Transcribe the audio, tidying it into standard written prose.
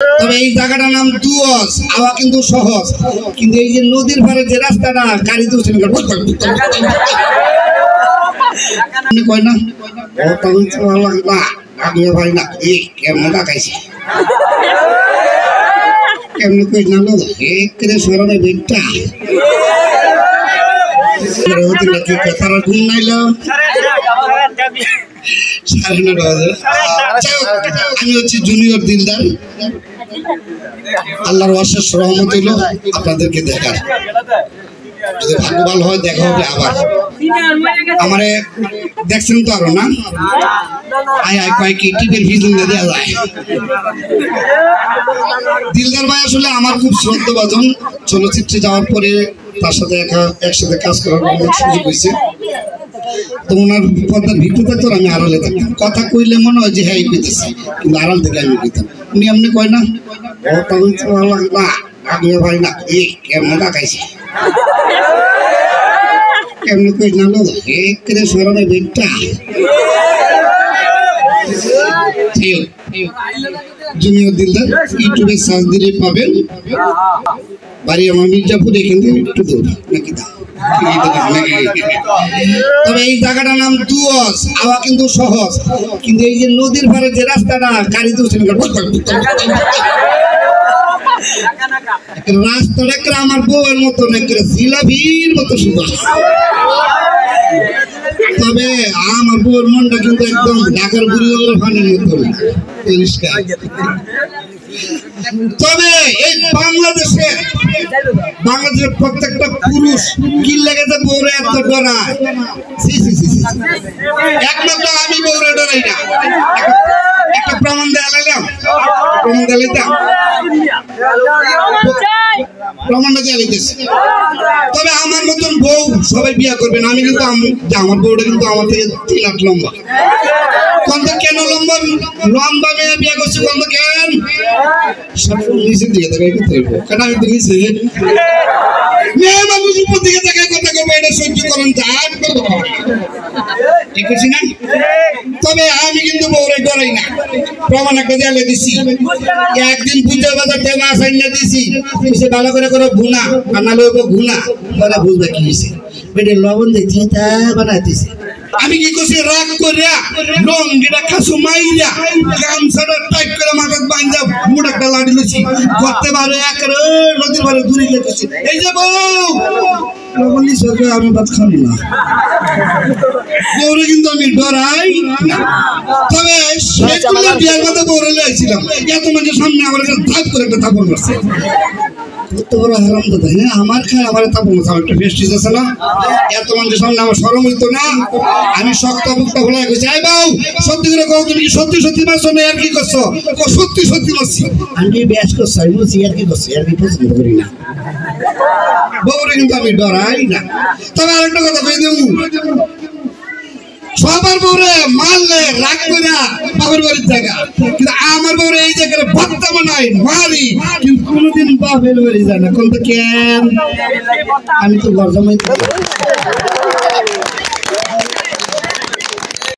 তবে এই জায়গাটার নাম দুয়স, আওয়া কিন্তু সহজ, কিন্তু এই যে নদীর পাড়ে যে রাস্তাটা গাড়ি তুলছে কয় না ওটা হচ্ছে ভালো লাগে না, আমি ভাই না কেমনে দেখাইছি কেমনে কই না লোক একেরে সরবে বেটটা কথাটা ঘুম নাইল আমি হচ্ছি জুনিয়র দিলদার। আল্লাহর অশেষ রহমত হইল আপনাদেরকে দেখার, যদি ভাগ্য ভালো হয় দেখা হবে আবার। আমারে দেখছেন তো আরো না আয় আয় কয়েক টিপের ভিজন দেওয়া যায়। দিলদার ভাই আসলে আমার খুব শ্রদ্ধাভাজন, চলচ্চিত্রে যাওয়ার পরে তার সাথে একসাথে কাজ করার সুযোগ হয়েছে। তো ওনার পর্দার ভিত্তিতে তো আমি আড়ালে থাকতাম, কথা কইলে মনে হয় যে হ্যাঁ কইতেছি, কিন্তু আড়াল থেকে আমি কইতাম। উনি এমনি কয় না ওটা হচ্ছে ভালো লাগে না, আমি ভাই না কেমনে দেখাইছি কেমনে কই না লোক একেরে সরবে বেটটা। জুনিয়র দিলদার ইউটিউবে সার্চ দিলে পাবেন। বাড়ি আমার মির্জাপুর, এখান থেকে একটু দূর নাকি দা। তবে এই জায়গাটার নাম দুয়স, আওয়া কিন্তু সহজ, কিন্তু এই যে নদীর পাড়ে যে রাস্তাটা গাড়ি তুলছে রাস্তাটা আমার বউয়ের মতো জিলাপির মতো সুন্দর। তবে আমার বউয়ের মনটা কিন্তু একদম ঢাকার বুড়িওয়ালার ফানের মতো পরিষ্কার। তবে এই বাংলাদেশের প্রত্যেকটা পুরুষ কি লেগেছে বউরে এত ডরায়, একমাত্র আমি বউরে ডরাই না। একটা প্রমাণ দেখালাম, প্রমাণটা দিয়ে লিখেছি। তবে আমার মতন বউ সবাই বিয়ে করবেন, আমি কিন্তু আমার বউটা কিন্তু আমার থেকে 3 হাত লম্বা। কত কেন লম্বা লম্বা মেয়ে বিয়ে করছি, কত কেন সব নিচের দিকে তাকাই করতে হইব, কারণ আমি তো নিচে মেয়ে মানুষ উপর দিকে তাকাই কথা করবো, এটা সহ্য করেন যান ঠিক আছে না। তবে আমি কিন্তু বউরে ডরাই না, প্রমাণ একটা দিয়ে দিছি। একদিন পূজা বাজার থেকে মাছ আইনা দিছি, ভালো করে করে ভুনা বানালে ঘুনা পরে বুঝবে কি হয়েছে, বেটে লবণ দিয়ে চিতা বানাইতেছে। আমি কি করছি রাগ করিয়া লঙ্গিটা খাসু মাইরা গামছাটা টাইট করে মাথায় বাঁধা মুড একটা লাড়ি লইছি, করতে পারে একেবারে নদীর পারে দূরে গেছি। এই যে বউ লবণ দিছে, আমি ভাত খাবো না, বউরে কিন্তু আমি ডরাই না। তবে সেগুলো বিয়ার কথা বউরে লাইছিলাম, এত মানুষের সামনে আমার ধাপ করে একটা থাপড় মারছে। কত বড় হারাম দাদা, হ্যাঁ আমার খায় আমার থাপড় মারছে, একটা ফেস্টিজ আছে না, এত মানুষের সামনে আমার শরম হইতো না। আমি শক্ত মুক্তা ভোলা গেছি, আই বাউ সত্যি করে কও তুমি কি সত্যি সত্যি মারছো না আর কি করছো? সত্যি সত্যি মারছি। আমি ব্যাস করছি, আমি বলছি আর কি করছি, আর কি পছন্দ করি না, বউরে কিন্তু আমি ডরাই না। তবে আরেকটা কথা কই দেবো, সবার বউরে মারলে রাগ করে বাপের বাড়ির জায়গা, কিন্তু আমার বউরে এই জায়গায় ভত্তা বানাই মারি, কিন্তু কোনোদিন বাপের বাড়ি যায় না। কোনটা কেন? আমি তো গরজামাই